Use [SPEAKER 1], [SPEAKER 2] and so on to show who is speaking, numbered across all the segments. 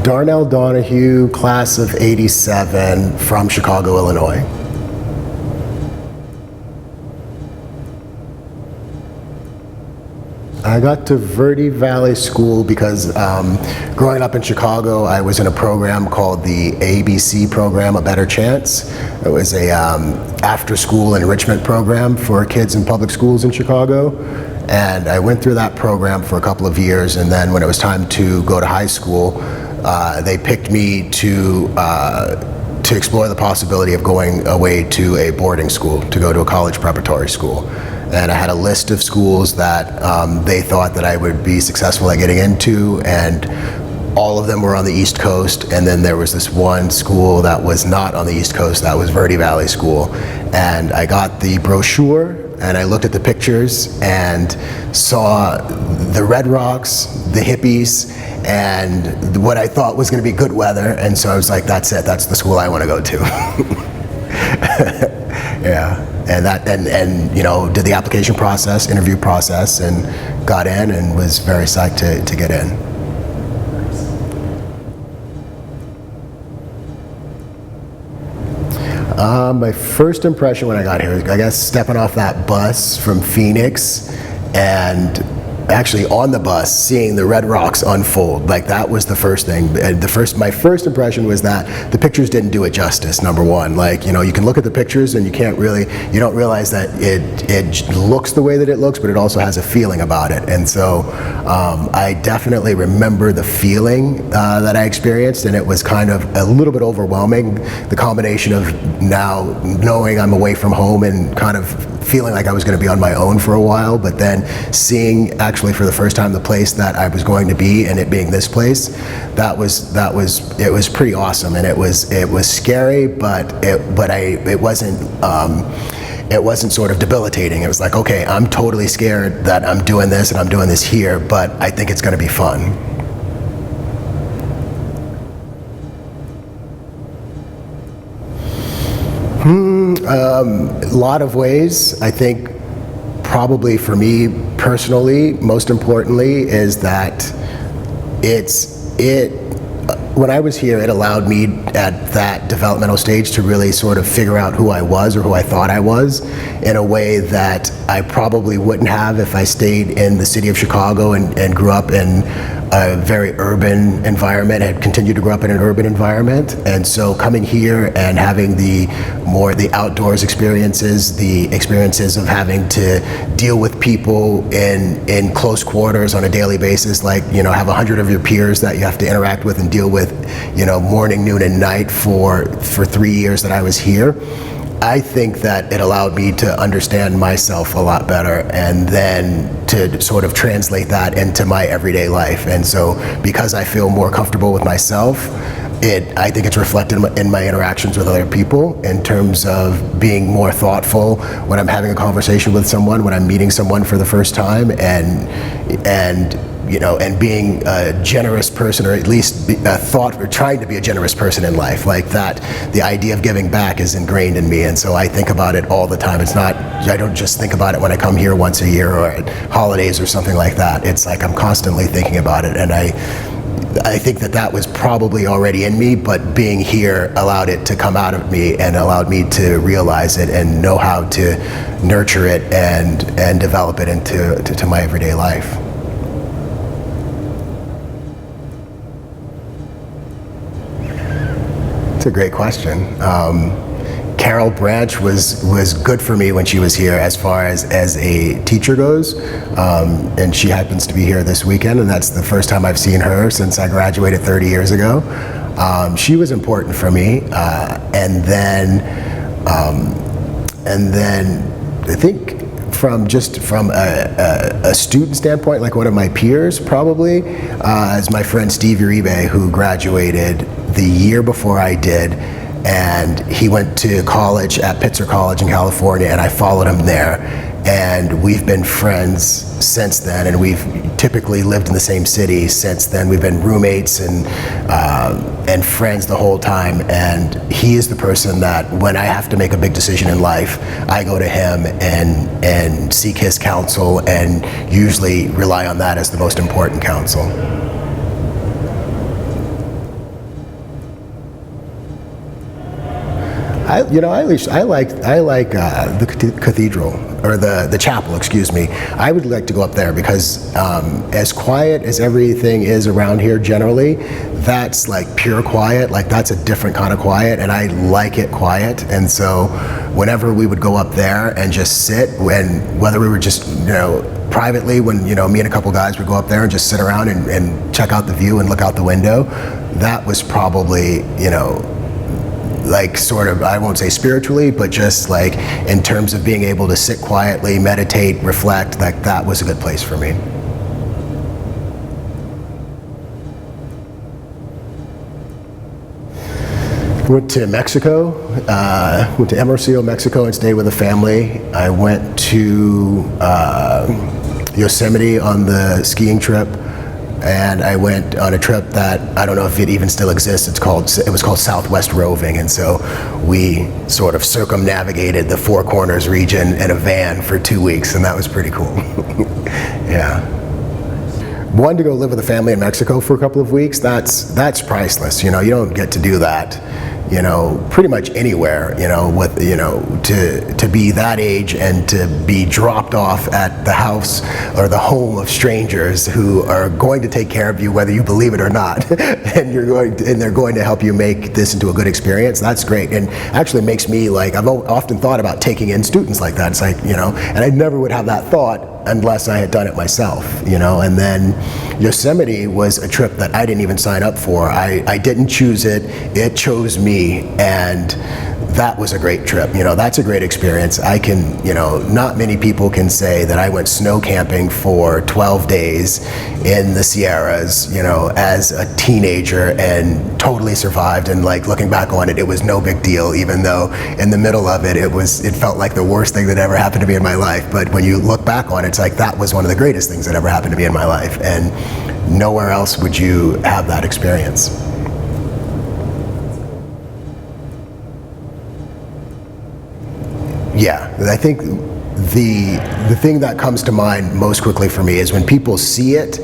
[SPEAKER 1] Darnell Donahue, class of '87, from Chicago, Illinois. I got to Verde Valley School because growing up in Chicago, I was in a program called the ABC program, A Better Chance. It was a after-school enrichment program for kids in public schools in Chicago. And I went through that program for a couple of years, and then when it was time to go to high school, they picked me to explore the possibility of going away to a boarding school, to go to a college preparatory school. And I had a list of schools that they thought that I would be successful at getting into, and all of them were on the East Coast. And then there was this one school that was not on the East Coast, that was Verde Valley School. And I got the brochure, and I looked at the pictures and saw the red rocks, the hippies, and what I thought was going to be good weather. And so I was like, that's it, that's the school I want to go to. Yeah. And you know, did the application process, interview process, and got in, and was very psyched to get in. My first impression when I got here, I guess stepping off that bus from Phoenix, and actually on the bus seeing the red rocks unfold, like that was the first thing. My first impression was that the pictures didn't do it justice, number one. Like, you know, you can look at the pictures and you don't realize that it looks the way that it looks, but it also has a feeling about it. And so I definitely remember the feeling that I experienced, and it was kind of a little bit overwhelming, the combination of now knowing I'm away from home and kind of feeling like I was going to be on my own for a while, but then seeing actually for the first time the place that I was going to be, and it being this place, it was pretty awesome. And it was scary, but it wasn't sort of debilitating. It was like, okay, I'm totally scared that I'm doing this and I'm doing this here, but I think it's going to be fun. A lot of ways. I think probably for me personally, most importantly, is that when I was here, it allowed me at that developmental stage to really sort of figure out who I was, or who I thought I was, in a way that I probably wouldn't have if I stayed in the city of Chicago and grew up in a very urban environment, had continued to grow up in an urban environment. And so coming here and having the outdoors experiences, the experiences of having to deal with people in close quarters on a daily basis, like, you know, have 100 of your peers that you have to interact with and deal with, you know, morning, noon, and night for 3 years that I was here. I think that it allowed me to understand myself a lot better, and then to sort of translate that into my everyday life. And so because I feel more comfortable with myself, I think it's reflected in my interactions with other people, in terms of being more thoughtful when I'm having a conversation with someone, when I'm meeting someone for the first time, and you know, and being a generous person, or at least trying to be a generous person in life. Like that, the idea of giving back is ingrained in me, and so I think about it all the time. I don't just think about it when I come here once a year or at holidays or something like that. It's like I'm constantly thinking about it, and I think that was probably already in me, but being here allowed it to come out of me and allowed me to realize it and know how to nurture it and develop it into my everyday life. It's a great question. Carol Branch was good for me when she was here as far as a teacher goes, and she happens to be here this weekend, and that's the first time I've seen her since I graduated 30 years ago. She was important for me, and then I think from a student standpoint, like one of my peers probably, is my friend Steve Uribe, who graduated the year before I did, and he went to college at Pitzer College in California, and I followed him there, and we've been friends since then, and we've typically lived in the same city since then. We've been roommates and friends the whole time, and he is the person that when I have to make a big decision in life, I go to him and seek his counsel, and usually rely on that as the most important counsel. I like the cathedral, or the chapel, excuse me. I would like to go up there because as quiet as everything is around here generally, that's like pure quiet. Like that's a different kind of quiet, and I like it quiet. And so whenever we would go up there and just sit, and whether we were just privately, when me and a couple guys would go up there and just sit around and check out the view and look out the window, that was probably like sort of, I won't say spiritually, but just like in terms of being able to sit quietly, meditate, reflect, like that was a good place for me. Went to Mexico, went to Hermosillo, Mexico, and stayed with a family. I went to Yosemite on the skiing trip, and I went on a trip that I don't know if it even still exists. It was called Southwest Roving, and so we sort of circumnavigated the Four Corners region in a van for 2 weeks, and that was pretty cool. Yeah. Wanted to go live with a family in Mexico for a couple of weeks. That's priceless. You don't get to do that pretty much anywhere, to be that age and to be dropped off at the house or the home of strangers who are going to take care of you whether you believe it or not, and they're going to help you make this into a good experience. That's great, and actually makes me like, I've often thought about taking in students like that. It's like, and I never would have that thought unless I had done it myself, and then Yosemite was a trip that I didn't even sign up for. I didn't choose it, it chose me, and that was a great trip. That's a great experience. Not many people can say that I went snow camping for 12 days in the Sierras, as a teenager, and totally survived, and like looking back on it, it was no big deal, even though in the middle of it, it felt like the worst thing that ever happened to me in my life. But when you look back on it, it's like that was one of the greatest things that ever happened to me in my life, and nowhere else would you have that experience. Yeah, I think the thing that comes to mind most quickly for me is when people see it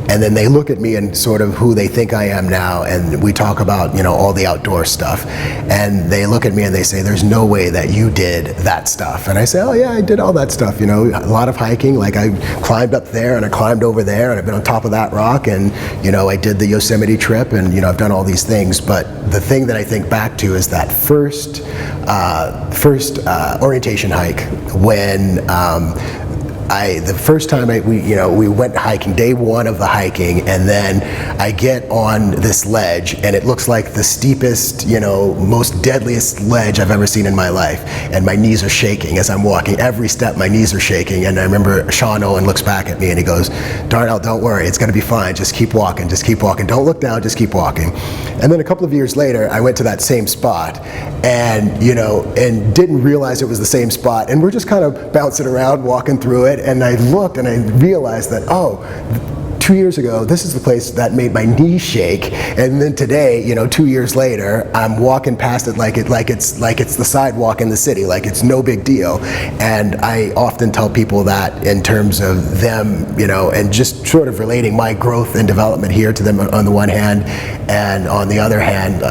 [SPEAKER 1] and then they look at me and sort of who they think I am now, and we talk about all the outdoor stuff, and they look at me and they say, there's no way that you did that stuff. And I say, oh yeah, I did all that stuff, a lot of hiking. Like I climbed up there and I climbed over there and I've been on top of that rock, and I did the Yosemite trip, and I've done all these things. But the thing that I think back to is that first orientation hike when the first time we went hiking, day one of the hiking, and then I get on this ledge, and it looks like the steepest, most deadliest ledge I've ever seen in my life, and my knees are shaking as I'm walking. Every step, my knees are shaking, and I remember Sean Owen looks back at me and he goes, Darnell, don't worry, it's gonna be fine, just keep walking, don't look down, just keep walking. And then a couple of years later, I went to that same spot, and and didn't realize it was the same spot, and we're just kind of bouncing around, walking through it, and I looked and I realized that, 2 years ago, this is the place that made my knees shake, and then today, 2 years later, I'm walking past it like it's the sidewalk in the city, like it's no big deal. And I often tell people that in terms of them, and just sort of relating my growth and development here to them on the one hand, and on the other hand,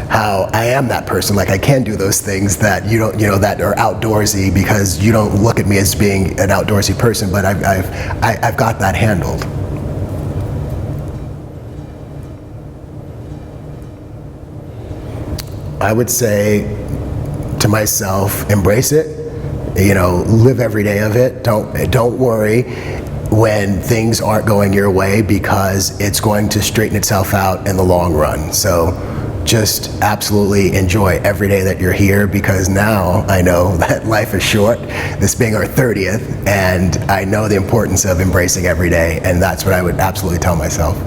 [SPEAKER 1] how I am that person. Like I can do those things that that are outdoorsy, because you don't look at me as being an outdoorsy person, but I've got that handled. I would say to myself, embrace it, live every day of it. Don't worry when things aren't going your way, because it's going to straighten itself out in the long run. So just absolutely enjoy every day that you're here, because now I know that life is short, this being our 30th, and I know the importance of embracing every day, and that's what I would absolutely tell myself.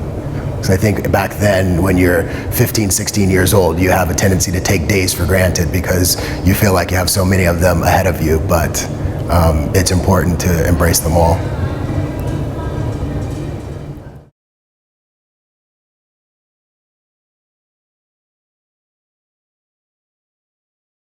[SPEAKER 1] Because I think back then, when you're 15, 16 years old, you have a tendency to take days for granted because you feel like you have so many of them ahead of you, but it's important to embrace them all.